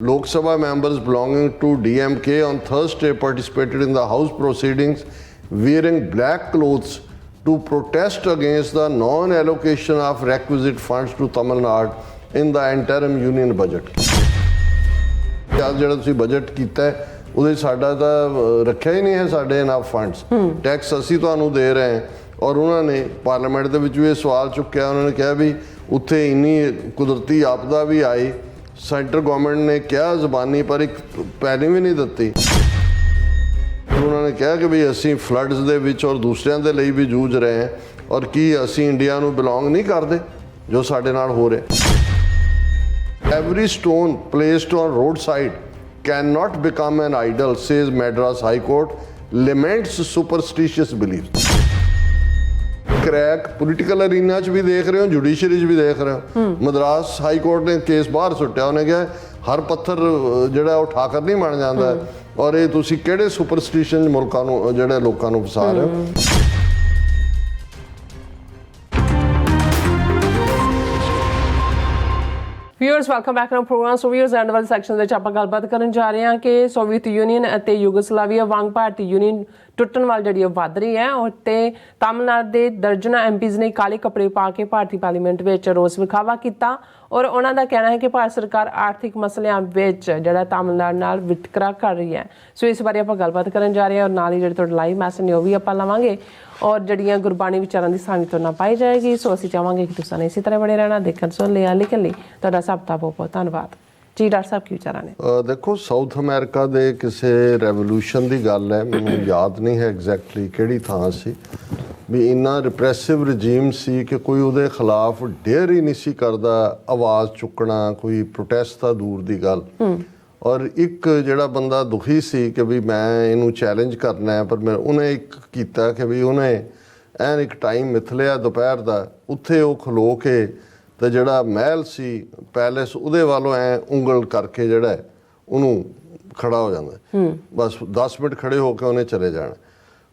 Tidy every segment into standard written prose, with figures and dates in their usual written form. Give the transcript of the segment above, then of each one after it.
Lok Sabha members belonging to DMK on Thursday participated in the House proceedings wearing black clothes to protest against the non-allocation of requisite funds to Tamil Nadu in the interim union budget. ਅੱਜ ਜਿਹੜਾ ਤੁਸੀਂ budget ਕੀਤਾ ਉਹਦੇ ਸਾਡਾ ਤਾਂ ਰੱਖਿਆ ਹੀ ਨਹੀਂ ਹੈ ਸਾਡੇ ਇਨਾਫ ਫੰਡਸ ਟੈਕਸ ਅਸੀਂ ਤੁਹਾਨੂੰ ਦੇ ਰਹੇ ਹਾਂ ਔਰ ਉਹਨਾਂ ਨੇ ਪਾਰਲੀਮੈਂਟ ਦੇ ਵਿੱਚ ਵੀ ਇਹ ਸਵਾਲ ਚੁੱਕਿਆ ਉਹਨਾਂ ਨੇ ਕਿਹਾ ਵੀ ਉੱਥੇ ਇੰਨੀ ਕੁਦਰਤੀ ਆਪਦਾ ਵੀ ਆਈ ਸੈਂਟਰ ਗਵਰਨਮੈਂਟ ਨੇ ਕਿਹਾ ਜ਼ਬਾਨੀ ਪਰ ਇੱਕ ਪੈਣੀ ਵੀ ਨਹੀਂ ਦਿੱਤੀ ਉਹਨਾਂ ਨੇ ਕਿਹਾ ਕਿ ਵੀ ਅਸੀਂ ਫਲੱਡਸ ਦੇ ਵਿੱਚ ਔਰ ਦੂਸਰਿਆਂ ਦੇ ਲਈ ਵੀ ਜੂਝ ਰਹੇ ਹਾਂ ਔਰ ਕੀ ਅਸੀਂ ਇੰਡੀਆ ਨੂੰ ਬਿਲੋਂਗ ਨਹੀਂ ਕਰਦੇ ਜੋ ਸਾਡੇ ਨਾਲ ਹੋ ਰਿਹਾ Every stone placed on roadside cannot become an idol, says Madras High Court, laments superstitious beliefs. Crack political arena च भी देख रहे हो, judiciary च भी देख रहे हो. मद्रास हाई कोर्ट ने केस बाहर सुट्टिया उन्हें कहा हर पत्थर ਜਿਹੜਾ ਉਹ ਠਾਕਰ ਨਹੀਂ ਬਣ ਜਾਂਦਾ ਔਰ ਇਹ ਤੁਸੀਂ ਕਿਹੜੇ ਸੁਪਰਸਟੀਸ਼ਨ ਮੁਲਕਾਂ ਨੂੰ ਜਿਹੜੇ ਲੋਕਾਂ ਨੂੰ ਫਸਾ ਰਹੇ ਹੋ Viewers, welcome back to our program. So viewers, end ਵਾਲੇ ਸੈਕਸ਼ਨ ਵਿੱਚ ਆਪਾਂ ਗੱਲਬਾਤ ਕਰਨ ਜਾ ਰਹੇ ਹਾਂ ਕਿ ਸੋਵੀਅਤ ਯੂਨੀਅਨ ਅਤੇ ਯੂਗੋਸਲਾਵੀਆ ਵਾਂਗ ਭਾਰਤੀ ਯੂਨੀਅਨ ਟੁੱਟਣ ਵੱਲ ਜਿਹੜੀ ਵੱਧ ਰਹੀ ਹੈ ਔਰ ਤੇ ਤਮਿਲਨਾਡੂ ਦੇ ਦਰਜਨਾਂ ਐਮਪੀਜ਼ ਨੇ ਕਾਲੇ ਕੱਪੜੇ ਪਾ ਕੇ ਭਾਰਤੀ ਪਾਰਲੀਮੈਂਟ ਵਿੱਚ ਰੋਸ ਵਿਖਾਵਾ ਕੀਤਾ ਔਰ ਉਹਨਾਂ ਦਾ ਕਹਿਣਾ ਹੈ ਕਿ ਭਾਰਤ ਸਰਕਾਰ ਆਰਥਿਕ ਮਸਲਿਆਂ ਵਿੱਚ ਜਿਹੜਾ ਤਮਿਲਨਾਡੂ ਨਾਲ ਵਿਤਕਰਾ ਕਰ ਰਹੀ ਹੈ ਸੋ ਇਸ ਬਾਰੇ ਆਪਾਂ ਗੱਲਬਾਤ ਕਰਨ ਜਾ ਰਹੇ ਹਾਂ ਔਰ ਨਾਲ ਹੀ ਜਿਹੜੇ ਤੁਹਾਡੇ ਲਾਈਵ ਮੈਸੇਜ ਨੇ ਉਹ ਵੀ ਆਪਾਂ ਲਵਾਂਗੇ ਔਰ ਜਿਹੜੀਆਂ ਗੁਰਬਾਣੀ ਵਿਚਾਰਾਂ ਦੀ ਸਾਂਝ ਤੋਂ ਨਾ ਪਾਈ ਜਾਏਗੀ ਸੋ ਅਸੀਂ ਚਾਹਾਂਗੇ ਕਿ ਤੁਸੀਂ ਇਸੇ ਤਰ੍ਹਾਂ ਬਣੇ ਰਹਿਣਾ ਦੇਖਣ ਸੁਣ ਲਿਆ ਲਿਖਣ ਲਈ ਤੁਹਾਡਾ ਸਭ ਦਾ ਬਹੁਤ ਬਹੁਤ ਧੰਨਵਾਦ ਜੀ ਡਾਕਟਰ ਸਾਹਿਬ ਕੀ ਵਿਚਾਰਾਂ ਨੇ ਦੇਖੋ ਸਾਊਥ ਅਮਰੀਕਾ ਦੇ ਕਿਸੇ ਰੈਵੋਲੂਸ਼ਨ ਦੀ ਗੱਲ ਹੈ ਮੈਨੂੰ ਯਾਦ ਨਹੀਂ ਹੈ ਐਗਜ਼ੈਕਟਲੀ ਕਿਹੜੀ ਥਾਂ ਸੀ ਵੀ ਇੰਨਾ ਰਿਪਰੈਸਿਵ ਰਜੀਮ ਸੀ ਕਿ ਕੋਈ ਉਹਦੇ ਖਿਲਾਫ ਡੇਅਰ ਹੀ ਨਹੀਂ ਸੀ ਕਰਦਾ ਆਵਾਜ਼ ਚੁੱਕਣਾ ਕੋਈ ਪ੍ਰੋਟੈਸਟ ਤਾਂ ਦੂਰ ਦੀ ਗੱਲ ਔਰ ਇੱਕ ਜਿਹੜਾ ਬੰਦਾ ਦੁਖੀ ਸੀ ਕਿ ਵੀ ਮੈਂ ਇਹਨੂੰ ਚੈਲੰਜ ਕਰਨਾ ਹੈ ਪਰ ਉਹਨੇ ਇੱਕ ਕੀਤਾ ਕਿ ਵੀ ਉਹਨੇ ਐਨ ਇੱਕ ਟਾਈਮ ਮਿਥ ਲਿਆ ਦੁਪਹਿਰ ਦਾ ਉੱਥੇ ਉਹ ਖਲੋ ਕੇ ਤੇ ਜਿਹੜਾ ਮਹਿਲ ਸੀ ਪੈਲੇਸ ਉਹਦੇ ਵੱਲੋਂ ਐ ਉਂਗਲ ਕਰਕੇ ਜਿਹੜਾ ਉਹਨੂੰ ਖੜਾ ਹੋ ਜਾਂਦਾ ਬਸ 10 ਮਿੰਟ ਖੜੇ ਹੋ ਕੇ ਉਹਨੇ ਚਲੇ ਜਾਣਾ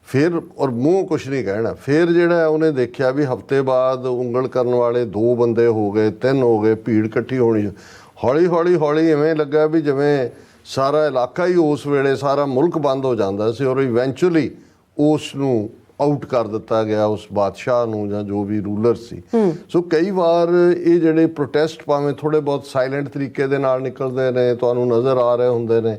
ਫਿਰ ਔਰ ਮੂੰਹ ਕੁਛ ਨਹੀਂ ਕਹਿਣਾ ਫਿਰ ਜਿਹੜਾ ਉਹਨੇ ਦੇਖਿਆ ਵੀ ਹਫ਼ਤੇ ਬਾਅਦ ਉਂਗਲ ਕਰਨ ਵਾਲੇ 2 ਬੰਦੇ ਹੋ ਗਏ 3 ਹੋ ਗਏ ਭੀੜ ਇਕੱਠੀ ਹੋਣੀ ਹੌਲੀ ਹੌਲੀ ਹੌਲੀ ਇਵੇਂ ਲੱਗਾ ਵੀ ਜਿਵੇਂ ਸਾਰਾ ਇਲਾਕਾ ਹੀ ਉਸ ਵੇਲੇ ਸਾਰਾ ਮੁਲਕ ਬੰਦ ਹੋ ਜਾਂਦਾ ਸੀ ਔਰ ਇਵੈਂਚੁਅਲੀ ਉਸ ਨੂੰ ਆਊਟ ਕਰ ਦਿੱਤਾ ਗਿਆ ਉਸ ਬਾਦਸ਼ਾਹ ਨੂੰ ਜਾਂ ਜੋ ਵੀ ਰੂਲਰ ਸੀ ਸੋ ਕਈ ਵਾਰ ਇਹ ਜਿਹੜੇ ਪ੍ਰੋਟੈਸਟ ਭਾਵੇਂ ਥੋੜੇ ਬਹੁਤ ਸਾਇਲੈਂਟ ਤਰੀਕੇ ਦੇ ਨਾਲ ਨਿਕਲਦੇ ਨੇ ਤੁਹਾਨੂੰ ਨਜ਼ਰ ਆ ਰਹੇ ਹੁੰਦੇ ਨੇ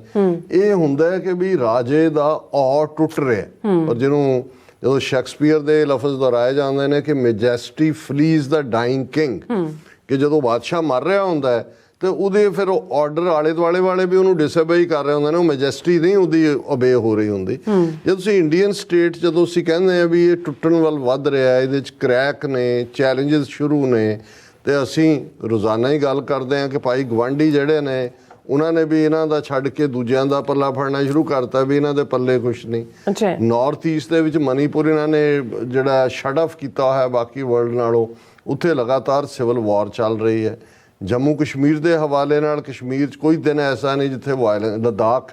ਇਹ ਹੁੰਦਾ ਹੈ ਕਿ ਵੀ ਰਾਜੇ ਦਾ ਔਰ ਟੁੱਟ ਰਿਹਾ ਔਰ ਜਿਹਨੂੰ ਜਦੋਂ ਸ਼ੇਕਸਪੀਅਰ ਦੇ ਲਫ਼ਜ਼ ਦੁਹਰਾਏ ਜਾਂਦੇ ਨੇ ਕਿ ਮੈਜੈਸਟੀ ਫਲੀਜ਼ ਦਾ ਡਾਈਂਗ ਕਿੰਗ ਕਿ ਜਦੋਂ ਬਾਦਸ਼ਾਹ ਮਰ ਰਿਹਾ ਹੁੰਦਾ ਹੈ ਤੇ ਉਹਦੇ ਫਿਰ ਆਰਡਰ ਆਲੇ ਦੁਆਲੇ ਵਾਲੇ ਵੀ ਉਹਨੂੰ ਡਿਸਓਬੇ ਕਰ ਰਹੇ ਹੁੰਦੇ ਨੇ ਉਹ ਮੈਜੈਸਟੀ ਨਹੀਂ ਉਹਦੀ ਓਬੇ ਹੋ ਰਹੀ ਹੁੰਦੀ ਜੇ ਤੁਸੀਂ ਇੰਡੀਅਨ ਸਟੇਟ ਜਦੋਂ ਅਸੀਂ ਕਹਿੰਦੇ ਆ ਵੀ ਇਹ ਟੁੱਟਣ ਵੱਲ ਵੱਧ ਰਿਹਾ ਇਹਦੇ 'ਚ ਕਰੈਕ ਨੇ ਚੈਲੰਜਸ ਸ਼ੁਰੂ ਨੇ ਤੇ ਅਸੀਂ ਰੋਜ਼ਾਨਾ ਹੀ ਗੱਲ ਕਰਦੇ ਹਾਂ ਕਿ ਭਾਈ ਗਵਾਂਢੀ ਜਿਹੜੇ ਨੇ ਉਹਨਾਂ ਨੇ ਵੀ ਇਹਨਾਂ ਦਾ ਛੱਡ ਕੇ ਦੂਜਿਆਂ ਦਾ ਪੱਲਾ ਫੜਨਾ ਸ਼ੁਰੂ ਕਰਤਾ ਵੀ ਇਹਨਾਂ ਦੇ ਪੱਲੇ ਕੁਛ ਨਹੀਂ ਨਾਰਥ ਈਸਟ ਦੇ ਵਿੱਚ ਮਨੀਪੁਰ ਇਹਨਾਂ ਨੇ ਜਿਹੜਾ ਸ਼ਟ ਆਫ ਕੀਤਾ ਹੋਇਆ ਬਾਕੀ ਵਰਲਡ ਨਾਲੋਂ ਉੱਥੇ ਲਗਾਤਾਰ ਸਿਵਲ ਵਾਰ ਚੱਲ ਰਹੀ ਹੈ ਜੰਮੂ ਕਸ਼ਮੀਰ ਦੇ ਹਵਾਲੇ ਨਾਲ ਕਸ਼ਮੀਰ 'ਚ ਕੋਈ ਦਿਨ ਐਸਾ ਨਹੀਂ ਜਿੱਥੇ ਵਾਇਲੈਂਸ ਲੱਦਾਖ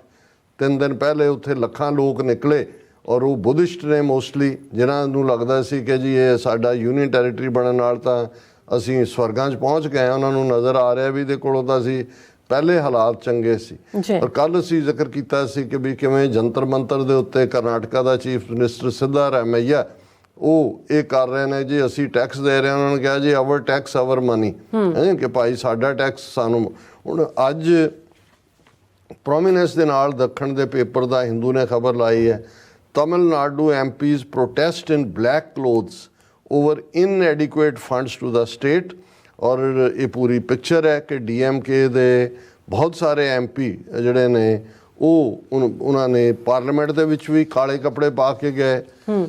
3 ਦਿਨ ਪਹਿਲੇ ਉੱਥੇ ਲੱਖਾਂ ਲੋਕ ਨਿਕਲੇ ਔਰ ਉਹ ਬੁੱਧਿਸਟ ਨੇ ਮੋਸਟਲੀ ਜਿਨ੍ਹਾਂ ਨੂੰ ਲੱਗਦਾ ਸੀ ਕਿ ਜੀ ਇਹ ਸਾਡਾ ਯੂਨੀਅਨ ਟੈਰੀਟਰੀ ਬਣਨ ਨਾਲ ਤਾਂ ਅਸੀਂ ਸਵਰਗਾਂ 'ਚ ਪਹੁੰਚ ਗਏ ਉਹਨਾਂ ਨੂੰ ਨਜ਼ਰ ਆ ਰਿਹਾ ਵੀ ਇਹਦੇ ਕੋਲੋਂ ਤਾਂ ਅਸੀਂ ਪਹਿਲੇ ਹਾਲਾਤ ਚੰਗੇ ਸੀ ਪਰ ਕੱਲ੍ਹ ਅਸੀਂ ਜ਼ਿਕਰ ਕੀਤਾ ਸੀ ਕਿ ਵੀ ਕਿਵੇਂ ਜੰਤਰ ਮੰਤਰ ਦੇ ਉੱਤੇ ਕਰਨਾਟਕਾ ਦਾ ਚੀਫ ਮਿਨਿਸਟਰ ਸਿੱਧਾਰਾਮਈਆ ਉਹ ਇਹ ਕਰ ਰਹੇ ਨੇ ਜੀ ਅਸੀਂ ਟੈਕਸ ਦੇ ਰਹੇ ਹਾਂ ਉਹਨਾਂ ਨੇ ਕਿਹਾ ਜੀ ਆਵਰ ਟੈਕਸ ਆਵਰ ਮਨੀ ਕਿ ਭਾਈ ਸਾਡਾ ਟੈਕਸ ਸਾਨੂੰ ਹੁਣ ਅੱਜ ਪ੍ਰੋਮੀਨੈਂਸ ਦੇ ਨਾਲ ਦੱਖਣ ਦੇ ਪੇਪਰ ਦਾ ਹਿੰਦੂ ਨੇ ਖਬਰ ਲਾਈ ਹੈ Tamil Nadu MPs protest in black clothes over inadequate funds to the state ਔਰ ਇਹ ਪੂਰੀ ਪਿਕਚਰ ਹੈ ਕਿ DMK ਦੇ ਬਹੁਤ ਸਾਰੇ MP ਜਿਹੜੇ ਨੇ ਉਹ ਉਹਨਾਂ ਨੇ ਪਾਰਲੀਮੈਂਟ ਦੇ ਵਿੱਚ ਵੀ ਕਾਲੇ ਕੱਪੜੇ ਪਾ ਕੇ ਗਏ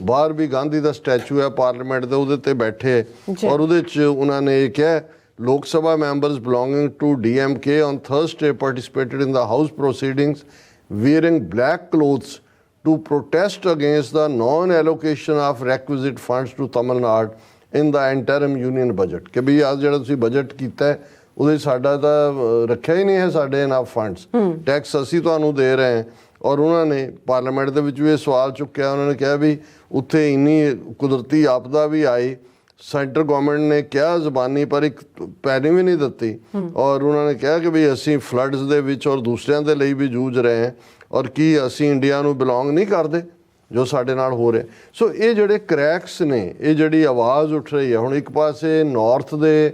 ਬਾਹਰ ਵੀ ਗਾਂਧੀ ਦਾ ਸਟੈਚੂ ਹੈ ਪਾਰਲੀਮੈਂਟ ਦੇ ਉਹਦੇ 'ਤੇ ਬੈਠੇ ਔਰ ਉਹਦੇ 'ਚ ਉਹਨਾਂ ਨੇ ਇਹ ਕਿਹਾ Lok Sabha members belonging to DMK on Thursday participated in the House proceedings wearing black clothes to protest against the non-allocation of requisite funds to Tamil Nadu in the interim union budget ਕਿ ਵੀ ਅੱਜ ਜਿਹੜਾ ਤੁਸੀਂ ਬਜਟ ਕੀਤਾ ਹੈ ਉਹਦੇ ਸਾਡਾ ਤਾਂ ਰੱਖਿਆ ਹੀ ਨਹੀਂ ਹੈ ਸਾਡੇ ਇਨਾਫ ਫੰਡਸ ਟੈਕਸ ਅਸੀਂ ਤੁਹਾਨੂੰ ਦੇ ਰਹੇ ਹਾਂ ਔਰ ਉਹਨਾਂ ਨੇ ਪਾਰਲੀਮੈਂਟ ਦੇ ਵਿੱਚ ਵੀ ਇਹ ਸਵਾਲ ਚੁੱਕਿਆ ਉਹਨਾਂ ਨੇ ਕਿਹਾ ਵੀ ਉੱਥੇ ਇੰਨੀ ਕੁਦਰਤੀ ਆਪਦਾ ਵੀ ਆਈ ਸੈਂਟਰ ਗਵਰਨਮੈਂਟ ਨੇ ਕਿਹਾ ਜ਼ਬਾਨੀ ਪਰ ਇੱਕ ਪੈਨੀ ਵੀ ਨਹੀਂ ਦਿੱਤੀ ਔਰ ਉਹਨਾਂ ਨੇ ਕਿਹਾ ਕਿ ਵੀ ਅਸੀਂ ਫਲੱਡਸ ਦੇ ਵਿੱਚ ਔਰ ਦੂਸਰਿਆਂ ਦੇ ਲਈ ਵੀ ਜੂਝ ਰਹੇ ਹਾਂ ਔਰ ਕੀ ਅਸੀਂ ਇੰਡੀਆ ਨੂੰ ਬਿਲੋਂਗ ਨਹੀਂ ਕਰਦੇ ਜੋ ਸਾਡੇ ਨਾਲ ਹੋ ਰਿਹਾ। ਸੋ ਇਹ ਜਿਹੜੇ ਕ੍ਰੈਕਸ ਨੇ, ਇਹ ਜਿਹੜੀ ਆਵਾਜ਼ ਉੱਠ ਰਹੀ ਹੈ ਹੁਣ, ਇੱਕ ਪਾਸੇ ਨਾਰਥ ਦੇ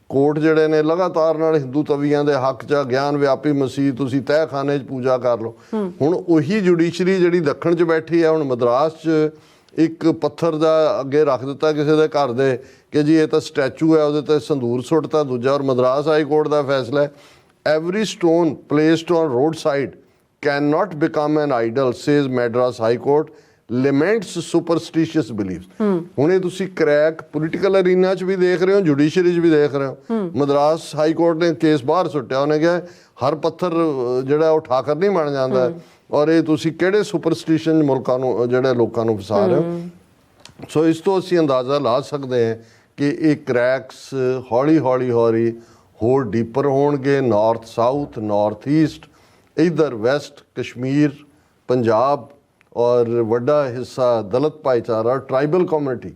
ਕੋਰਟ ਜਿਹੜੇ ਨੇ ਲਗਾਤਾਰ ਨਾਲ ਹਿੰਦੂ ਤਵੀਆਂ ਦੇ ਹੱਕ 'ਚ ਗਿਆਨ ਵਿਆਪੀ ਮਸੀਹ ਤੁਸੀਂ ਤਹਿਖਾਨੇ 'ਚ ਪੂਜਾ ਕਰ ਲਓ। ਹੁਣ ਉਹੀ ਜੁਡੀਸ਼ਰੀ ਜਿਹੜੀ ਦੱਖਣ 'ਚ ਬੈਠੀ ਹੈ ਹੁਣ ਮਦਰਾਸ 'ਚ ਇੱਕ ਪੱਥਰ ਦਾ ਅੱਗੇ ਰੱਖ ਦਿੱਤਾ ਕਿਸੇ ਦੇ ਘਰ ਦੇ ਕਿ ਜੀ ਇਹ ਤਾਂ ਸਟੈਚੂ ਹੈ, ਉਹਦੇ 'ਤੇ ਸੰਦੂਰ ਸੁੱਟਤਾ ਦੂਜਾ। ਔਰ ਮਦਰਾਸ ਹਾਈ ਕੋਰਟ ਦਾ ਫੈਸਲਾ ਹੈ every stone placed on road side can not become an idol says Madras high court laments superstitious beliefs. ਹੁਣ ਇਹ ਤੁਸੀਂ ਕ੍ਰੈਕ ਪੋਲੀਟੀਕਲ ਅਰੀਨਾ 'ਚ ਵੀ ਦੇਖ ਰਹੇ ਹੋ, ਜੁਡੀਸ਼ਰੀ 'ਚ ਵੀ ਦੇਖ ਰਹੇ ਹੋ। ਮਦਰਾਸ ਹਾਈ ਕੋਰਟ ਨੇ ਕੇਸ ਬਾਹਰ ਸੁੱਟਿਆ, ਉਹਨੇ ਕਿਹਾ ਹਰ ਪੱਥਰ ਜਿਹੜਾ ਉਹ ਠਾਕਰ ਨਹੀਂ ਬਣ ਜਾਂਦਾ ਔਰ ਇਹ ਤੁਸੀਂ ਕਿਹੜੇ ਸੁਪਰਸਟੀਸ਼ਨ ਮੁਲਕਾਂ ਨੂੰ ਜਿਹੜੇ ਲੋਕਾਂ ਨੂੰ ਫਸਾ ਰਹੇ ਹੋ। ਸੋ ਇਸ ਤੋਂ ਅਸੀਂ ਅੰਦਾਜ਼ਾ ਲਾ ਸਕਦੇ ਹਾਂ ਕਿ ਇਹ ਕ੍ਰੈਕਸ ਹੌਲੀ ਹੌਲੀ ਹੌਲੀ ਹੋਰ ਡੀਪਰ ਹੋਣਗੇ। ਨਾਰਥ ਸਾਊਥ, ਨਾਰਥ ਈਸਟ, ਇੱਧਰ ਵੈਸਟ ਕਸ਼ਮੀਰ, ਪੰਜਾਬ ਔਰ ਵੱਡਾ ਹਿੱਸਾ ਦਲਿਤ ਭਾਈਚਾਰਾ, ਟਰਾਈਬਲ ਕਮਿਊਨਿਟੀ।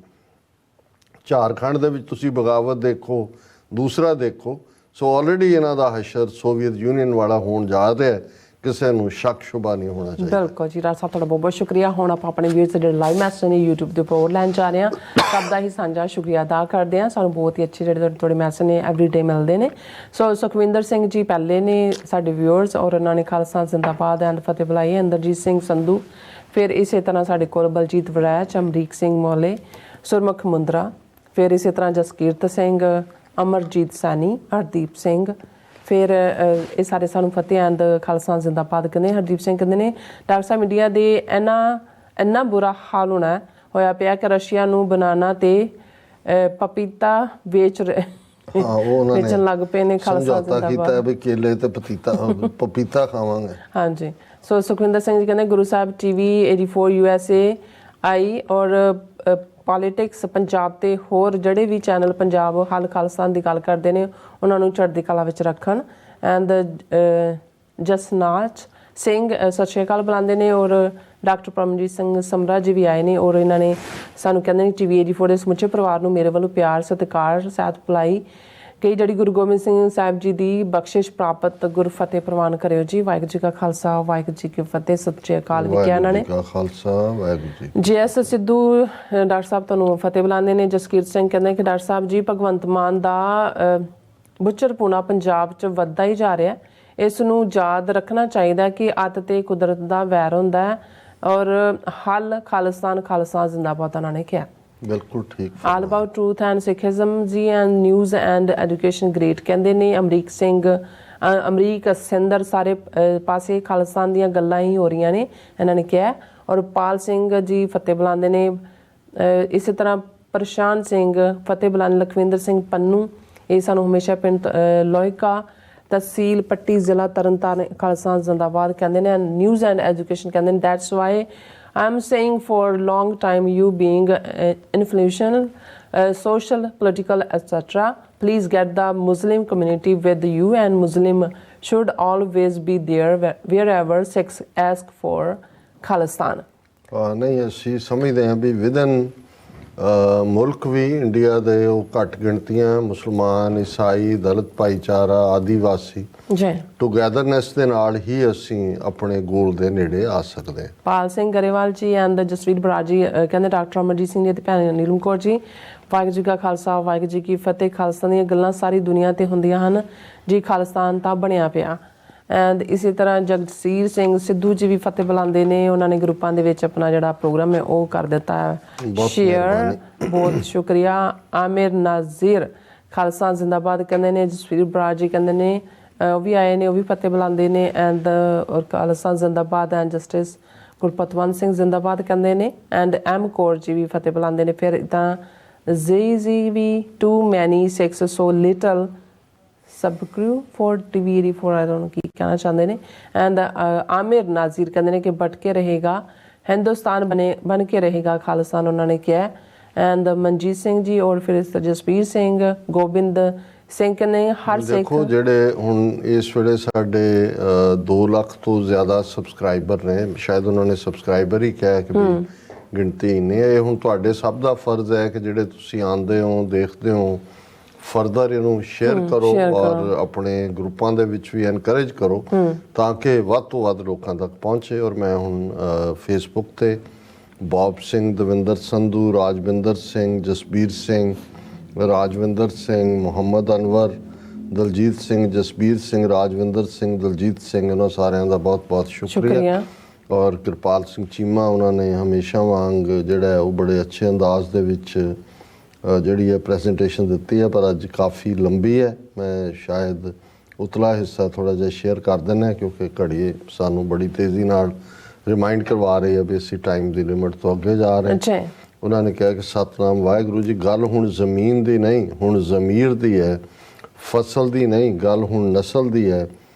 ਝਾਰਖੰਡ ਦੇ ਵਿੱਚ ਤੁਸੀਂ ਬਗਾਵਤ ਦੇਖੋ, ਦੂਸਰਾ ਦੇਖੋ। ਸੋ ਆਲਰੇਡੀ ਇਹਨਾਂ ਦਾ ਹਸ਼ਰ ਸੋਵੀਅਤ ਯੂਨੀਅਨ ਵਾਲਾ ਹੋਣ ਜਾ ਰਿਹਾ ਹੈ, ਕਿਸੇ ਨੂੰ ਸ਼ੱਕ ਸ਼ੁਬਾ ਨਹੀਂ ਹੋਣਾ ਚਾਹੀਦਾ। ਬਿਲਕੁਲ ਜੀ ਰਾਜ ਸਾਹਿਬ, ਤੁਹਾਡਾ ਬਹੁਤ ਬਹੁਤ ਸ਼ੁਕਰੀਆ। ਹੁਣ ਆਪਾਂ ਆਪਣੇ ਵੀਰ ਦੇ ਜਿਹੜੇ ਲਾਈਵ ਮੈਸੇਜ ਨੇ YouTube ਦੇ ਉੱਪਰ ਉਹ ਲੈਣ ਜਾ ਰਹੇ ਹਾਂ। ਸਭ ਦਾ ਹੀ ਸਾਂਝਾ ਸ਼ੁਕਰੀਆ ਅਦਾ ਕਰਦੇ ਹਾਂ। ਸਾਨੂੰ ਬਹੁਤ ਹੀ ਅੱਛੇ ਜਿਹੜੇ ਤੁਹਾਡੇ ਮੈਸੇਜ ਨੇ ਐਵਰੀਡੇ ਮਿਲਦੇ ਨੇ। ਸੋ ਸੁਖਵਿੰਦਰ ਸਿੰਘ ਜੀ ਪਹਿਲੇ ਨੇ ਸਾਡੇ ਵਿਊਅਰਸ ਔਰ ਉਹਨਾਂ ਨੇ ਖਾਲਸਾ ਜ਼ਿੰਦਾਬਾਦ ਐਂਡ ਫਤਿਹ ਬੁਲਾਈ। ਇੰਦਰਜੀਤ ਸਿੰਘ ਸੰਧੂ, ਫਿਰ ਇਸੇ ਤਰ੍ਹਾਂ ਸਾਡੇ ਕੋਲ ਬਲਜੀਤ ਵੜੈਚ, ਅਮਰੀਕ ਸਿੰਘ ਮੋਲੇ, ਸੁਰਮੁਖ ਮੁੰਦਰਾ, ਫਿਰ ਇਸੇ ਤਰ੍ਹਾਂ ਜਸਕੀਰਤ ਸਿੰਘ, ਅਮਰਜੀਤ ਸੈਣੀ, ਹਰਦੀਪ ਸਿੰਘ, ਫਿਰ ਇਹ ਸਾਰੇ ਸਾਨੂੰ ਫਤਿਹ ਐਂਡ ਖਾਲਸਾ ਜ਼ਿੰਦਾਬਾਦ ਕਹਿੰਦੇ। ਹਰਦੀਪ ਸਿੰਘ ਕਹਿੰਦੇ ਨੇ ਡਾਕਟਰ ਸਾਹਿਬ ਇੰਡੀਆ ਦੇ ਇੰਨਾ ਬੁਰਾ ਹਾਲ ਹੋਇਆ ਪਿਆ ਕਿ ਰਸ਼ੀਆ ਨੂੰ ਬਨਾਨਾ ਤੇ ਪਪੀਤਾ ਵੇਚਣ ਲੱਗ ਪਏ ਨੇ। ਖਾਲਸਾ ਜ਼ਿੰਦਾਬਾਦ ਵੀ ਕੇਲੇ ਤੇ ਪਪੀਤਾ ਖਾਵਾਂਗੇ। ਹਾਂਜੀ। ਸੋ ਸੁਖਵਿੰਦਰ ਸਿੰਘ ਜੀ ਕਹਿੰਦੇ ਗੁਰੂ ਸਾਹਿਬ TV 84 USA ਆਈ ਔਰ ਪੋਲੀਟਿਕਸ ਪੰਜਾਬ ਤੇ ਹੋਰ ਜਿਹੜੇ ਵੀ ਚੈਨਲ ਪੰਜਾਬ ਹਲ ਖਾਲਸਾਨ ਦੀ ਗੱਲ ਕਰਦੇ ਨੇ ਉਹਨਾਂ ਨੂੰ ਚੜ੍ਹਦੀ ਕਲਾ ਵਿੱਚ ਰੱਖਣ। ਐਂਡ ਜਸਨਾਚ ਸਿੰਘ ਸਤਿ ਸ਼੍ਰੀ ਅਕਾਲ ਬੁਲਾਉਂਦੇ ਨੇ ਔਰ ਡਾਕਟਰ ਪਰਮਜੀਤ ਸਿੰਘ ਸਮਰਾ ਜੀ ਵੀ ਆਏ ਨੇ ਔਰ ਇਹਨਾਂ ਨੇ ਸਾਨੂੰ ਕਹਿੰਦੇ ਨੇ TV 84 ਦੇ ਸਮੁੱਚੇ ਪਰਿਵਾਰ ਨੂੰ ਮੇਰੇ ਵੱਲੋਂ ਪਿਆਰ ਸਤਿਕਾਰ ਸਹਿਤ ਭਲਾਈ ਕਈ ਜਿਹੜੀ ਗੁਰੂ ਗੋਬਿੰਦ ਸਿੰਘ ਸਾਹਿਬ ਜੀ ਦੀ ਬਖਸ਼ਿਸ਼ ਪ੍ਰਾਪਤ ਗੁਰਫਤਿਹ ਪ੍ਰਵਾਨ ਕਰਿਓ ਜੀ। ਵਾਹਿਗੁਰੂ ਜੀ ਕਾ ਖਾਲਸਾ ਵਾਹਿਗੁਰੂ ਜੀ ਕੀ ਫਤਿਹ। ਸਤਿ ਸ਼੍ਰੀ ਅਕਾਲ ਵੀ ਕਿਹਾ ਇਹਨਾਂ ਨੇ। JS ਸਿੱਧੂ ਡਾਕਟਰ ਸਾਹਿਬ ਤੁਹਾਨੂੰ ਫਤਿਹ ਬੁਲਾਉਂਦੇ ਨੇ। ਜਸਕੀਰਤ ਸਿੰਘ ਕਹਿੰਦੇ ਕਿ ਡਾਕਟਰ ਸਾਹਿਬ ਜੀ ਭਗਵੰਤ ਮਾਨ ਦਾ ਬੁੱਚੜਪੂਣਾ ਪੰਜਾਬ 'ਚ ਵੱਧਦਾ ਹੀ ਜਾ ਰਿਹਾ। ਇਸ ਨੂੰ ਯਾਦ ਰੱਖਣਾ ਚਾਹੀਦਾ ਕਿ ਅੱਤ ਤੇ ਕੁਦਰਤ ਦਾ ਵੈਰ ਹੁੰਦਾ ਹੈ ਔਰ ਹਲ ਖਾਲਸਾ ਜ਼ਿੰਦਾਬਾਦ ਉਹਨਾਂ ਨੇ ਕਿਹਾ। ਬਿਲਕੁਲ ਠੀਕ। All about truth and Sikhism ਜੀ and news and education great ਕਹਿੰਦੇ ਨੇ। ਅਮਰੀਕ ਸਿੰਘ, ਅਮਰੀਕ ਸਿੰਦਰ ਸਾਰੇ ਪਾਸੇ ਖਾਲਸਾਨ ਦੀਆਂ ਗੱਲਾਂ ਹੀ ਹੋ ਰਹੀਆਂ ਨੇ ਇਹਨਾਂ ਨੇ ਕਿਹਾ। ਔਰ ਪਾਲ ਸਿੰਘ ਜੀ ਫਤਿਹ ਬੁਲਾਉਂਦੇ ਨੇ। ਇਸੇ ਤਰ੍ਹਾਂ ਪ੍ਰਸ਼ਾਂਤ ਸਿੰਘ ਫਤਿਹ ਬੁਲਾਉਂਦੇ। ਲਖਵਿੰਦਰ ਸਿੰਘ ਪੰਨੂ ਇਹ ਸਾਨੂੰ ਹਮੇਸ਼ਾ ਪਿੰਡ ਲੋਹਿਕਾ ਤਹਿਸੀਲ ਪੱਟੀ ਜ਼ਿਲ੍ਹਾ ਤਰਨਤਾਰਨ ਖਾਲਸਾ ਜ਼ਿੰਦਾਬਾਦ ਕਹਿੰਦੇ ਨੇ। ਨਿਊਜ਼ ਐਂਡ ਐਜੂਕੇਸ਼ਨ ਕਹਿੰਦੇ ਨੇ that's why I'm saying for a long time you being influential, social, political, etc. Please get the Muslim community with you and Muslim should always be there wherever Sikhs ask for Khalistan. ਨਹੀਂ ਅਸੀਂ ਸਮਝਦੇ ਹਾਂ ਵੀ within ਮੁਲਕ ਵੀ India ਦੇ ਉਹ ਘੱਟ ਗਿਣਤੀਆਂ ਮੁਸਲਮਾਨ, ਈਸਾਈ, ਦਲਿਤ ਭਾਈਚਾਰਾ, ਆਦੀਵਾਸੀ ਜੀ ਟੂਗੈਦਰਨੈਸ ਦੇ ਨਾਲ ਹੀ ਅਸੀਂ ਆਪਣੇ ਗੋਲ ਦੇ ਨੇੜੇ ਆ ਸਕਦੇ ਹਾਂ। ਪਾਲ ਸਿੰਘ ਗਰੇਵਾਲ ਜੀ ਐਂਡ ਜਸਵੀਰ ਬਰਾੜ ਜੀ ਕਹਿੰਦੇ ਡਾਕਟਰ ਅਮਰਜੀਤ ਸਿੰਘ ਜੀ ਤੇ ਭੈਣ ਨੀਲਮ ਕੌਰ ਜੀ ਵਾਹਿਗੁਰੂ ਜੀ ਕਾ ਖਾਲਸਾ ਵਾਹਿਗੁਰੂ ਜੀ ਕੀ ਫਤਿਹ। ਖਾਲਸਾ ਦੀਆਂ ਗੱਲਾਂ ਸਾਰੀ ਦੁਨੀਆ ਤੇ ਹੁੰਦੀਆਂ ਹਨ ਜੀ, ਖਾਲਿਸਤਾਨ ਤਾਂ ਬਣਿਆ ਪਿਆ। ਐਂਡ ਇਸੇ ਤਰ੍ਹਾਂ ਜਗਸੀਰ ਸਿੰਘ ਸਿੱਧੂ ਜੀ ਵੀ ਫਤਿਹ ਬੁਲਾਉਂਦੇ ਨੇ। ਉਹਨਾਂ ਨੇ ਗਰੁੱਪਾਂ ਦੇ ਵਿੱਚ ਆਪਣਾ ਜਿਹੜਾ ਪ੍ਰੋਗਰਾਮ ਹੈ ਉਹ ਕਰ ਦਿੱਤਾ ਸ਼ੇਅਰ। ਬਹੁਤ ਸ਼ੁਕਰੀਆ। ਆਮਿਰ ਨਾਜ਼ੀਰ ਖਾਲਸਾ ਜ਼ਿੰਦਾਬਾਦ ਕਹਿੰਦੇ ਨੇ। ਜਸਵੀਰ ਬਰਾੜ ਜੀ ਕਹਿੰਦੇ ਨੇ ਉਹ ਵੀ ਆਏ ਨੇ, ਉਹ ਵੀ ਫਤਿਹ ਬੁਲਾਉਂਦੇ ਨੇ। ਐਂਡ ਔਰ ਖਾਲਸਾ ਜ਼ਿੰਦਾਬਾਦ ਐਂਡ ਜਸਟਿਸ ਗੁਰਪਤਵੰਤ ਸਿੰਘ ਜ਼ਿੰਦਾਬਾਦ ਕਹਿੰਦੇ ਨੇ। ਐਂਡ ਐਮ ਕੌਰ ਜੀ ਵੀ ਫਤਿਹ ਬੁਲਾਉਂਦੇ ਨੇ। ਫਿਰ ਇੱਦਾਂ ਜੀ ਵੀ ਟੂ ਮੈਨੀ six so little subcrew for TV 84 I don't know ਕੀ ਕਹਿਣਾ ਚਾਹੁੰਦੇ ਨੇ। ਐਂਡ ਆਮਿਰ ਨਾਜ਼ੀਰ ਕਹਿੰਦੇ ਨੇ ਕਿ ਭਟਕੇ ਰਹੇਗਾ ਹਿੰਦੁਸਤਾਨ ਬਣ ਕੇ ਰਹੇਗਾ ਖਾਲਿਸਤਾਨ ਉਹਨਾਂ ਨੇ ਕਿਹਾ। ਐਂਡ ਮਨਜੀਤ ਸਿੰਘ ਜੀ ਔਰ ਫਿਰ ਜਸਪੀਰ ਸਿੰਘ, ਗੋਬਿੰਦ ਸਿੰਘ ਕਹਿੰਦੇ ਹਰ ਸਿੱਖ ਦੇਖੋ ਜਿਹੜੇ ਹੁਣ ਇਸ ਵੇਲੇ ਸਾਡੇ 2 ਲੱਖ ਤੋਂ ਜ਼ਿਆਦਾ ਸਬਸਕ੍ਰਾਈਬਰ ਨੇ, ਸ਼ਾਇਦ ਉਹਨਾਂ ਨੇ ਸਬਸਕ੍ਰਾਈਬਰ ਹੀ ਕਿਹਾ ਕਿ ਗਿਣਤੀ ਇੰਨੀ ਹੈ। ਇਹ ਹੁਣ ਤੁਹਾਡੇ ਸਭ ਦਾ ਫਰਜ਼ ਹੈ ਕਿ ਜਿਹੜੇ ਤੁਸੀਂ ਆਉਂਦੇ ਹੋ, ਦੇਖਦੇ ਹੋ, ਫਰਦਰ ਇਹਨੂੰ ਸ਼ੇਅਰ ਕਰੋ ਔਰ ਆਪਣੇ ਗਰੁੱਪਾਂ ਦੇ ਵਿੱਚ ਵੀ ਐਨਕਰੇਜ ਕਰੋ ਤਾਂ ਕਿ ਵੱਧ ਤੋਂ ਵੱਧ ਲੋਕਾਂ ਤੱਕ ਪਹੁੰਚੇ। ਔਰ ਮੈਂ ਹੁਣ ਫੇਸਬੁੱਕ ਤੇ ਬੌਬ ਸਿੰਘ, ਦਵਿੰਦਰ ਸੰਧੂ, ਰਾਜਵਿੰਦਰ ਸਿੰਘ, ਜਸਬੀਰ ਸਿੰਘ, ਰਾਜਵਿੰਦਰ ਸਿੰਘ, ਮੁਹੰਮਦ ਅਨਵਰ, ਦਲਜੀਤ ਸਿੰਘ, ਜਸਬੀਰ ਸਿੰਘ, ਰਾਜਵਿੰਦਰ ਸਿੰਘ, ਦਲਜੀਤ ਸਿੰਘ, ਇਹਨਾਂ ਸਾਰਿਆਂ ਦਾ ਬਹੁਤ ਬਹੁਤ ਸ਼ੁਕਰੀਆ। ਔਰ ਕਿਰਪਾਲ ਸਿੰਘ ਚੀਮਾ, ਉਹਨਾਂ ਨੇ ਹਮੇਸ਼ਾ ਵਾਂਗ ਜਿਹੜਾ ਹੈ ਉਹ ਬੜੇ ਅੱਛੇ ਅੰਦਾਜ਼ ਦੇ ਵਿੱਚ ਜਿਹੜੀ ਹੈ ਪ੍ਰੈਜੈਂਟੇਸ਼ਨ ਦਿੱਤੀ ਹੈ, ਪਰ ਅੱਜ ਕਾਫੀ ਲੰਬੀ ਹੈ। ਮੈਂ ਸ਼ਾਇਦ ਉਤਲਾ ਹਿੱਸਾ ਥੋੜ੍ਹਾ ਜਿਹਾ ਸ਼ੇਅਰ ਕਰ ਦਿੰਦਾ ਕਿਉਂਕਿ ਘੜੀ ਸਾਨੂੰ ਬੜੀ ਤੇਜ਼ੀ ਨਾਲ ਰਿਮਾਈਂਡ ਕਰਵਾ ਰਹੀ ਹੈ ਵੀ ਅਸੀਂ ਟਾਈਮ ਦੀ ਲਿਮਿਟ ਤੋਂ ਅੱਗੇ ਜਾ ਰਹੇ ਹਾਂ। ਉਹਨਾਂ ਨੇ ਕਿਹਾ ਕਿ ਸਤਨਾਮ ਵਾਹਿਗੁਰੂ ਜੀ, ਗੱਲ ਹੁਣ ਜ਼ਮੀਨ ਦੀ ਨਹੀਂ, ਹੁਣ ਜ਼ਮੀਰ ਦੀ ਹੈ, ਫਸਲ ਦੀ ਨਹੀਂ, ਗੱਲ ਹੁਣ ਨਸਲ ਦੀ ਹੈ,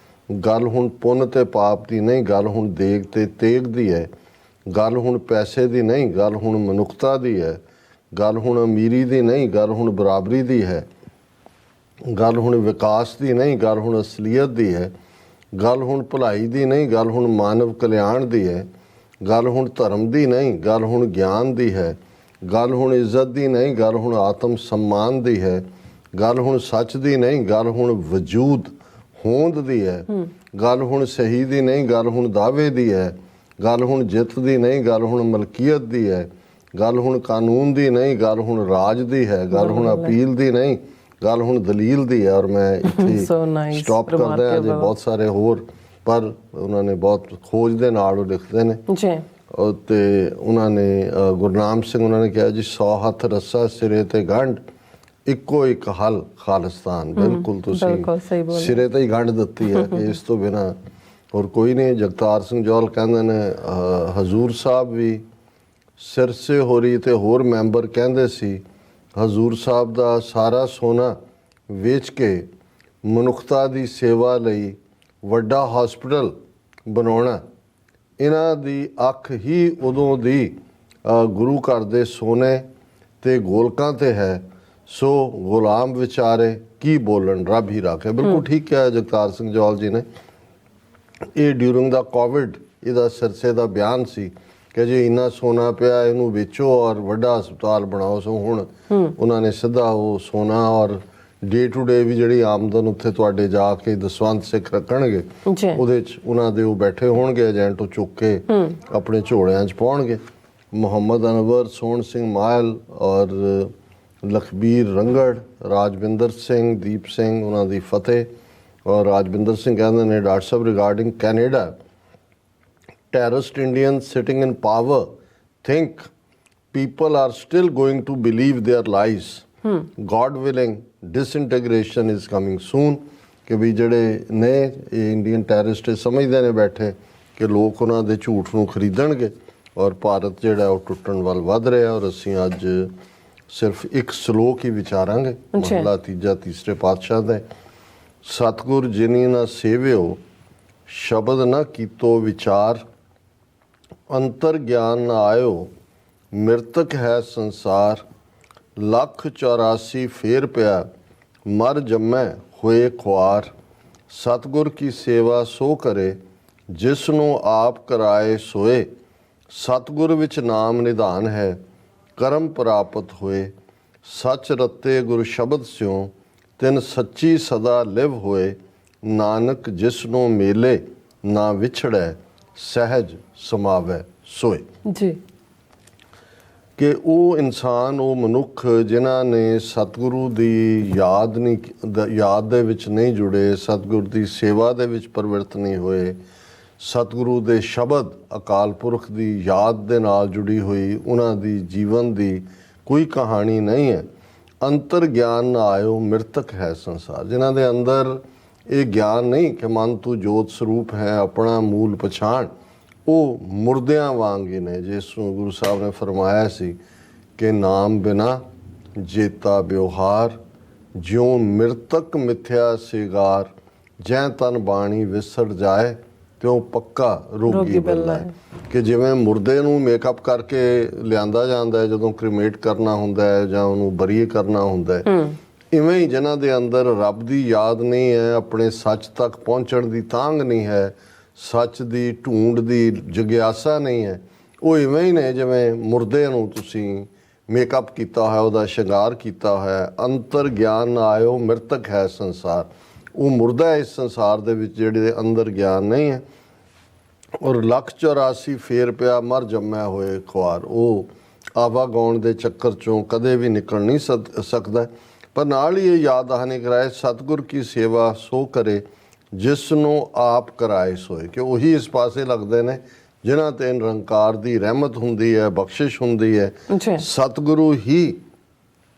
ਗੱਲ ਹੁਣ ਪੁੰਨ ਤੇ ਪਾਪ ਦੀ ਨਹੀਂ, ਗੱਲ ਹੁਣ ਦੇਗ ਤੇ ਤੇਗ ਦੀ ਹੈ, ਗੱਲ ਹੁਣ ਪੈਸੇ ਦੀ ਨਹੀਂ, ਗੱਲ ਹੁਣ ਮਨੁੱਖਤਾ ਦੀ ਹੈ, ਗੱਲ ਹੁਣ ਅਮੀਰੀ ਦੀ ਨਹੀਂ, ਗੱਲ ਹੁਣ ਬਰਾਬਰੀ ਦੀ ਹੈ, ਗੱਲ ਹੁਣ ਵਿਕਾਸ ਦੀ ਨਹੀਂ, ਗੱਲ ਹੁਣ ਅਸਲੀਅਤ ਦੀ ਹੈ, ਗੱਲ ਹੁਣ ਭਲਾਈ ਦੀ ਨਹੀਂ, ਗੱਲ ਹੁਣ ਮਾਨਵ ਕਲਿਆਣ ਦੀ ਹੈ, ਗੱਲ ਹੁਣ ਧਰਮ ਦੀ ਨਹੀਂ, ਗੱਲ ਹੁਣ ਗਿਆਨ ਦੀ ਹੈ, ਗੱਲ ਹੁਣ ਇੱਜ਼ਤ ਦੀ ਨਹੀਂ, ਗੱਲ ਹੁਣ ਆਤਮ ਸਨਮਾਨ ਦੀ ਹੈ, ਗੱਲ ਹੁਣ ਸੱਚ ਦੀ ਨਹੀਂ, ਗੱਲ ਹੁਣ ਵਜੂਦ ਹੋਂਦ ਦੀ ਹੈ, ਗੱਲ ਹੁਣ ਸਹੀ ਦੀ ਨਹੀਂ, ਗੱਲ ਹੁਣ ਦਾਅਵੇ ਦੀ ਹੈ, ਗੱਲ ਹੁਣ ਜਿੱਤ ਦੀ ਨਹੀਂ, ਗੱਲ ਹੁਣ ਮਲਕੀਅਤ ਦੀ ਹੈ, ਗੱਲ ਹੁਣ ਕਾਨੂੰਨ ਦੀ ਨਹੀਂ, ਗੱਲ ਹੁਣ ਰਾਜ ਦੀ ਹੈ, ਗੱਲ ਹੁਣ ਅਪੀਲ ਦੀ ਨਹੀਂ, ਗੱਲ ਹੁਣ ਦਲੀਲ ਦੀ ਹੈ। ਔਰ ਮੈਂ ਇੱਥੇ ਸਟਾਪ ਕਰਦਾ ਹਾਂ। ਅਜੇ ਬਹੁਤ ਸਾਰੇ ਹੋਰ, ਪਰ ਉਹਨਾਂ ਨੇ ਬਹੁਤ ਖੋਜ ਦੇ ਨਾਲ ਉਹ ਲਿਖਦੇ ਨੇ ਤੇ ਉਹਨਾਂ ਨੇ ਗੁਰਨਾਮ ਸਿੰਘ, ਉਹਨਾਂ ਨੇ ਕਿਹਾ ਜੀ 100 ਹੱਥ ਰੱਸਾ ਸਿਰੇ ਤੇ ਗੰਢ, ਇੱਕੋ ਇੱਕ ਹੱਲ ਖਾਲਿਸਤਾਨ। ਬਿਲਕੁਲ ਤੁਸੀਂ ਸਿਰੇ ਤੇ ਹੀ ਗੰਢ ਦਿੱਤੀ ਹੈ ਕਿ ਇਸ ਤੋਂ ਬਿਨਾਂ ਹੋਰ ਕੋਈ ਨਹੀਂ। ਜਗਤਾਰ ਸਿੰਘ ਜੌਹਲ ਕਹਿੰਦੇ ਨੇ ਹਜ਼ੂਰ ਸਾਹਿਬ ਵੀ ਸਿਰਸੇ ਹੋਰੀ ਤੇ ਹੋਰ ਮੈਂਬਰ ਕਹਿੰਦੇ ਸੀ ਹਜ਼ੂਰ ਸਾਹਿਬ ਦਾ ਸਾਰਾ ਸੋਨਾ ਵੇਚ ਕੇ ਮਨੁੱਖਤਾ ਦੀ ਸੇਵਾ ਲਈ ਵੱਡਾ ਹਸਪੀਟਲ ਬਣਾਉਣਾ। ਇਹਨਾਂ ਦੀ ਅੱਖ ਹੀ ਉਦੋਂ ਦੀ ਗੁਰੂ ਘਰ ਦੇ ਸੋਨੇ ਤੇ ਗੋਲਕਾਂ ਤੇ ਹੈ, ਸੋ ਗੁਲਾਮ ਵਿਚਾਰੇ ਕੀ ਬੋਲਣ, ਰੱਬ ਹੀ ਰਾਖੇ। ਬਿਲਕੁਲ ਠੀਕ ਹੈ ਜਗਤਾਰ ਸਿੰਘ ਜੌਹਲ ਜੀ ਨੇ। ਇਹ ਡਿਊਰਿੰਗ ਦਾ ਕੋਵਿਡ ਇਹਦਾ ਸਿਰਸੇ ਦਾ ਬਿਆਨ ਸੀ ਕਿ ਜੇ ਇੰਨਾ ਸੋਨਾ ਪਿਆ ਇਹਨੂੰ ਵੇਚੋ ਔਰ ਵੱਡਾ ਹਸਪਤਾਲ ਬਣਾਓ। ਸੋ ਹੁਣ ਉਹਨਾਂ ਨੇ ਸਿੱਧਾ ਉਹ ਸੋਨਾ ਔਰ ਡੇ ਟੂ ਡੇ ਵੀ ਜਿਹੜੀ ਆਮਦਨ ਉੱਥੇ ਤੁਹਾਡੇ ਜਾ ਕੇ ਦਸਵੰਧ ਸਿੱਖ ਰੱਖਣਗੇ, ਉਹਦੇ 'ਚ ਉਹਨਾਂ ਦੇ ਉਹ ਬੈਠੇ ਹੋਣਗੇ ਏਜੰਟ, ਉਹ ਚੁੱਕ ਕੇ ਆਪਣੇ ਝੋਲਿਆਂ 'ਚ ਪਾਉਣਗੇ। ਮੁਹੰਮਦ ਅਨਵਰ, ਸੋਹਣ ਸਿੰਘ ਮਾਹਲ ਔਰ ਲਖਬੀਰ ਰੰਗੜ, ਰਾਜਵਿੰਦਰ ਸਿੰਘ, ਦੀਪ ਸਿੰਘ, ਉਹਨਾਂ ਦੀ ਫਤਿਹ। ਔਰ ਰਾਜਵਿੰਦਰ ਸਿੰਘ ਕਹਿੰਦੇ ਨੇ doctor Sahib regarding Canada, terrorist Indians sitting in power think people are still going to believe their lies. God willing, disintegration is coming soon. ਕਿ ਵੀ ਜਿਹੜੇ ਨੇ ਇਹ ਇੰਡੀਅਨ ਟੈਰਰਿਸਟ ਸਮਝਦੇ ਨੇ ਬੈਠੇ ਕਿ ਲੋਕ ਉਹਨਾਂ ਦੇ ਝੂਠ ਨੂੰ ਖਰੀਦਣਗੇ ਔਰ ਭਾਰਤ ਜਿਹੜਾ ਉਹ ਟੁੱਟਣ ਵੱਲ ਵੱਧ ਰਿਹਾ। ਔਰ ਅਸੀਂ ਅੱਜ ਸਿਰਫ ਇੱਕ ਸ਼ਲੋਕ ਹੀ ਵਿਚਾਰਾਂਗੇ, ਮਹਲਾ ਤੀਜਾ ਤੀਸਰੇ ਪਾਤਸ਼ਾਹ ਦਾ। ਸਤਿਗੁਰ ਜਿਨੀ ਨਾ ਸੇਵਿਓ, ਸ਼ਬਦ ਨਾ ਕੀਤੋ ਵਿਚਾਰ, ਅੰਤਰ ਗਿਆਨ ਨਾ ਆਇਓ, ਮਿਰਤਕ ਹੈ ਸੰਸਾਰ। ਲੱਖ 84 ਫੇਰ ਪਿਆ, ਮਰ ਜੰਮੈ ਹੋਏ ਖੁਆਰ। ਸਤਿਗੁਰ ਕੀ ਸੇਵਾ ਸੋ ਕਰੇ, ਜਿਸ ਨੂੰ ਆਪ ਕਰਾਏ ਸੋਏ। ਸਤਿਗੁਰ ਵਿੱਚ ਨਾਮ ਨਿਧਾਨ ਹੈ, ਕਰਮ ਪ੍ਰਾਪਤ ਹੋਏ। ਸੱਚ ਰਤੇ ਗੁਰ ਸ਼ਬਦ ਸਿਉ, ਤਿਨ ਸੱਚੀ ਸਦਾ ਲਿਵ ਹੋਏ। ਨਾਨਕ ਜਿਸ ਨੂੰ ਮੇਲੇ, ਨਾ ਵਿਛੜੈ ਸਹਿਜ ਸਮਾਵੈ ਸੋਏ। ਜੀ ਕਿ ਉਹ ਇਨਸਾਨ, ਉਹ ਮਨੁੱਖ ਜਿਨ੍ਹਾਂ ਨੇ ਸਤਿਗੁਰੂ ਦੀ ਯਾਦ ਦੇ ਵਿੱਚ ਨਹੀਂ ਜੁੜੇ, ਸਤਿਗੁਰੂ ਦੀ ਸੇਵਾ ਦੇ ਵਿੱਚ ਪ੍ਰਵਿਰਤ ਨਹੀਂ ਹੋਏ, ਸਤਿਗੁਰੂ ਦੇ ਸ਼ਬਦ ਅਕਾਲ ਪੁਰਖ ਦੀ ਯਾਦ ਦੇ ਨਾਲ ਜੁੜੀ ਹੋਈ ਉਹਨਾਂ ਦੀ ਜੀਵਨ ਦੀ ਕੋਈ ਕਹਾਣੀ ਨਹੀਂ ਹੈ। ਅੰਤਰ ਗਿਆਨ ਨਾ ਆਇਓ, ਮਿਰਤਕ ਹੈ ਸੰਸਾਰ। ਜਿਨ੍ਹਾਂ ਦੇ ਅੰਦਰ ਇਹ ਗਿਆਨ ਨਹੀਂ ਕਿ ਮਨ ਤੂੰ ਜੋਤ ਸਰੂਪ ਹੈ, ਆਪਣਾ ਮੂਲ ਪਛਾਣ, ਉਹ ਮੁਰਦਿਆਂ ਵਾਂਗ ਹੀ ਨੇ। ਜਿਸ ਨੂੰ ਗੁਰੂ ਸਾਹਿਬ ਨੇ ਫਰਮਾਇਆ ਸੀ ਕਿ ਨਾਮ ਬਿਨਾ ਜੇਤਾ ਵਿਵਹਾਰ, ਜਿਉ ਮਿਰਤਕ ਮਿਥਿਆ ਸਿਗਾਰ। ਜੈ ਤਨ ਬਾਣੀ ਵਿਸਰ ਜਾਏ, ਤਿਉ ਪੱਕਾ ਰੋਗੀ ਬੱਲਾ। ਕਿ ਜਿਵੇਂ ਮੁਰਦੇ ਨੂੰ ਮੇਕਅਪ ਕਰਕੇ ਲਿਆਂਦਾ ਜਾਂਦਾ ਹੈ ਜਦੋਂ ਕ੍ਰੀਮੇਟ ਕਰਨਾ ਹੁੰਦਾ ਹੈ ਜਾਂ ਉਹਨੂੰ ਬਰੀ ਕਰਨਾ ਹੁੰਦਾ ਹੈ, ਇਵੇਂ ਹੀ ਜਿਨ੍ਹਾਂ ਦੇ ਅੰਦਰ ਰੱਬ ਦੀ ਯਾਦ ਨਹੀਂ ਹੈ, ਆਪਣੇ ਸੱਚ ਤੱਕ ਪਹੁੰਚਣ ਦੀ ਤਾਂਘ ਨਹੀਂ ਹੈ, ਸੱਚ ਦੀ ਢੂੰਡ ਦੀ ਜਗਿਆਸਾ ਨਹੀਂ ਹੈ, ਉਹ ਇਵੇਂ ਹੀ ਨੇ ਜਿਵੇਂ ਮੁਰਦੇ ਨੂੰ ਤੁਸੀਂ ਮੇਕਅਪ ਕੀਤਾ ਹੋਇਆ, ਉਹਦਾ ਸ਼ਿੰਗਾਰ ਕੀਤਾ ਹੋਇਆ। ਅੰਤਰ ਗਿਆਨ ਨਾ ਆਇਓ ਮ੍ਰਿਤਕ ਹੈ ਸੰਸਾਰ। ਉਹ ਮੁਰਦਾ ਹੈ ਇਸ ਸੰਸਾਰ ਦੇ ਵਿੱਚ, ਜਿਹੜੇ ਦੇ ਅੰਦਰ ਗਿਆਨ ਨਹੀਂ ਹੈ। ਔਰ 184 ਫੇਰ ਪਿਆ ਮਰ ਜੰਮਿਆ ਹੋਏ ਖੁਆਰ, ਉਹ ਆਵਾਗਾਉਣ ਦੇ ਚੱਕਰ ਚੋਂ ਕਦੇ ਵੀ ਨਿਕਲ ਨਹੀਂ ਸਕਦਾ। ਪਰ ਨਾਲ ਹੀ ਇਹ ਯਾਦ ਦਹਾਨੀ ਕਰਾਏ, ਸਤਿਗੁਰ ਕੀ ਸੇਵਾ ਸੋ ਕਰੇ ਜਿਸ ਨੂੰ ਆਪ ਕਰਾਏ ਸੋਏ, ਕਿ ਉਹੀ ਇਸ ਪਾਸੇ ਲੱਗਦੇ ਨੇ ਜਿਨ੍ਹਾਂ ਤੇ ਨਿਰੰਕਾਰ ਦੀ ਰਹਿਮਤ ਹੁੰਦੀ ਹੈ, ਬਖਸ਼ਿਸ਼ ਹੁੰਦੀ ਹੈ। ਸਤਿਗੁਰੂ ਹੀ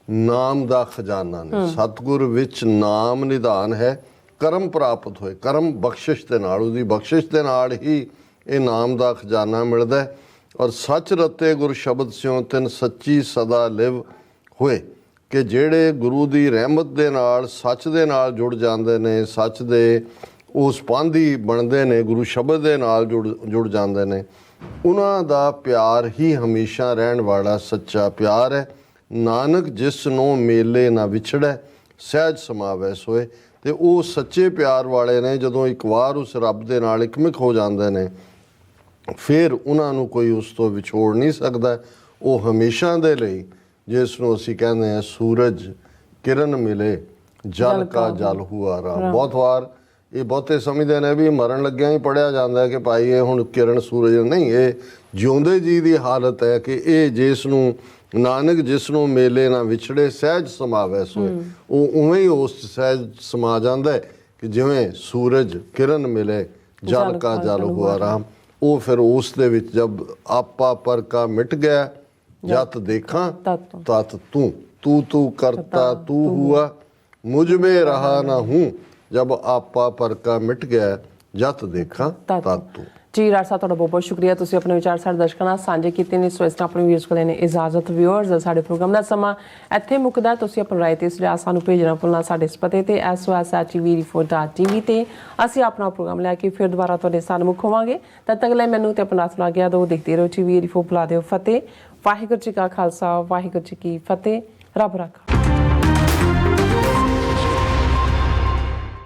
ਨਾਮ ਦਾ ਖਜ਼ਾਨਾ ਨੇ। ਸਤਿਗੁਰ ਵਿੱਚ ਨਾਮ ਨਿਧਾਨ ਹੈ, ਕਰਮ ਪ੍ਰਾਪਤ ਹੋਏ, ਕਰਮ ਬਖਸ਼ਿਸ਼ ਦੇ ਨਾਲ, ਉਹਦੀ ਬਖਸ਼ਿਸ਼ ਦੇ ਨਾਲ ਹੀ ਇਹ ਨਾਮ ਦਾ ਖਜ਼ਾਨਾ ਮਿਲਦਾ ਹੈ। ਔਰ ਸੱਚ ਰਤੇ ਗੁਰ ਸ਼ਬਦ ਸਿਉ ਤਿਨ ਸੱਚੀ ਸਦਾ ਲਿਵ ਹੋਏ, ਕਿ ਜਿਹੜੇ ਗੁਰੂ ਦੀ ਰਹਿਮਤ ਦੇ ਨਾਲ, ਸੱਚ ਦੇ ਨਾਲ ਜੁੜ ਜਾਂਦੇ ਨੇ, ਸੱਚ ਦੇ ਉਸ ਪਾਂਧੀ ਬਣਦੇ ਨੇ, ਗੁਰੂ ਸ਼ਬਦ ਦੇ ਨਾਲ ਜੁੜ ਜਾਂਦੇ ਨੇ, ਉਹਨਾਂ ਦਾ ਪਿਆਰ ਹੀ ਹਮੇਸ਼ਾ ਰਹਿਣ ਵਾਲਾ ਸੱਚਾ ਪਿਆਰ ਹੈ। ਨਾਨਕ ਜਿਸ ਨੂੰ ਮੇਲੇ ਨਾ ਵਿਛੜੈ ਸਹਿਜ ਸਮਾਵੈ ਸੋਏ। ਤੇ ਉਹ ਸੱਚੇ ਪਿਆਰ ਵਾਲੇ ਨੇ, ਜਦੋਂ ਇੱਕ ਵਾਰ ਉਸ ਰੱਬ ਦੇ ਨਾਲ ਇਕਮਿਕ ਹੋ ਜਾਂਦੇ ਨੇ, ਫਿਰ ਉਹਨਾਂ ਨੂੰ ਕੋਈ ਉਸ ਤੋਂ ਵਿਛੋੜ ਨਹੀਂ ਸਕਦਾ। ਉਹ ਹਮੇਸ਼ਾ ਦੇ ਲਈ, ਜਿਸ ਨੂੰ ਅਸੀਂ ਕਹਿੰਦੇ ਹਾਂ ਸੂਰਜ ਕਿਰਨ ਮਿਲੇ ਜਲ ਕਾ ਜਲ ਹੁਆ ਰਾਮ। ਬਹੁਤ ਵਾਰ ਇਹ ਬਹੁਤੇ ਸਮਝਦੇ ਨੇ ਵੀ ਮਰਨ ਲੱਗਿਆਂ ਹੀ ਪੜਿਆ ਜਾਂਦਾ ਹੈ ਕਿ ਭਾਈ ਇਹ ਹੁਣ ਕਿਰਨ ਸੂਰਜ ਨਹੀਂ, ਇਹ ਜਿਉਂਦੇ ਜੀ ਦੀ ਹਾਲਤ ਹੈ ਕਿ ਇਹ ਜਿਸ ਨੂੰ ਨਾਨਕ ਜਿਸ ਨੂੰ ਮੇਲੇ ਨਾ ਵਿਛੜੇ ਸਹਿਜ ਸਮਾਵੈ ਸੋਏ, ਉਹ ਉਵੇਂ ਹੀ ਉਸ 'ਚ ਸਹਿਜ ਸਮਾ ਜਾਂਦਾ ਹੈ ਕਿ ਜਿਵੇਂ ਸੂਰਜ ਕਿਰਨ ਮਿਲੇ ਜਲ ਕਾ ਜਲ ਹੁਆ ਰਾਮ। ਉਹ ਫਿਰ ਉਸ ਦੇ ਵਿੱਚ ਜਬ ਆਪਾ ਪਰ ਕਾ ਮਿਟ ਗਿਆ, ਜਤ ਦੇਖਾਂ ਤਤ ਤੂੰ, ਤੂ ਤੂ ਕਰਤਾ ਤੂ ਹੁਆ ਮੁਝ में रहा ना हूँ, जब आपा पर का मिट गया जत देखा तत तू। ਜੀ ਰਾਜ ਸਾਹਿਬ, ਤੁਹਾਡਾ ਬਹੁਤ ਬਹੁਤ ਸ਼ੁਕਰੀਆ। ਤੁਸੀਂ ਆਪਣੇ ਵਿਚਾਰ ਸਾਡੇ ਦਰਸ਼ਕਾਂ ਨਾਲ ਸਾਂਝੇ ਕੀਤੇ ਨੇ। ਸੋ ਇਸ ਤਰ੍ਹਾਂ ਆਪਣੇ ਵਿਊਅਰਸ ਕੋਲ ਨੇ ਇਜਾਜ਼ਤ। ਵਿਊਅਰਸ, ਸਾਡੇ ਪ੍ਰੋਗਰਾਮ ਦਾ ਸਮਾਂ ਇੱਥੇ ਮੁੱਕਦਾ। ਤੁਸੀਂ ਆਪਣੀ ਰਾਏ ਤੇ ਸੁਝਾਅ ਸਾਨੂੰ ਭੇਜਣਾ ਭੁੱਲਣਾ ਸਾਡੇ ਇਸ ਪਤੇ ਤੇ sos@tvrefor.tv ਤੇ ਅਸੀਂ ਆਪਣਾ ਪ੍ਰੋਗਰਾਮ ਲੈ ਕੇ ਫਿਰ ਦੁਬਾਰਾ ਤੁਹਾਡੇ ਸਾਹਮਣੇ ਹੋਵਾਂਗੇ। ਤਦ ਤੱਕ ਲਈ ਮੈਨੂੰ ਤੇ ਆਪਣਾ ਹੱਥ ਲਾ ਗਿਆ ਦੋ ਦੇਖਦੇ ਰਹੋ TV 4 ਬੁਲਾ ਦਿਓ ਫਤਿਹ। ਵਾਹਿਗੁਰੂ ਜੀ ਕਾ ਖਾਲਸਾ, ਵਾਹਿਗੁਰੂ ਜੀ ਕੀ ਫਤਿਹ। ਰੱਬ ਰਾਖਾ।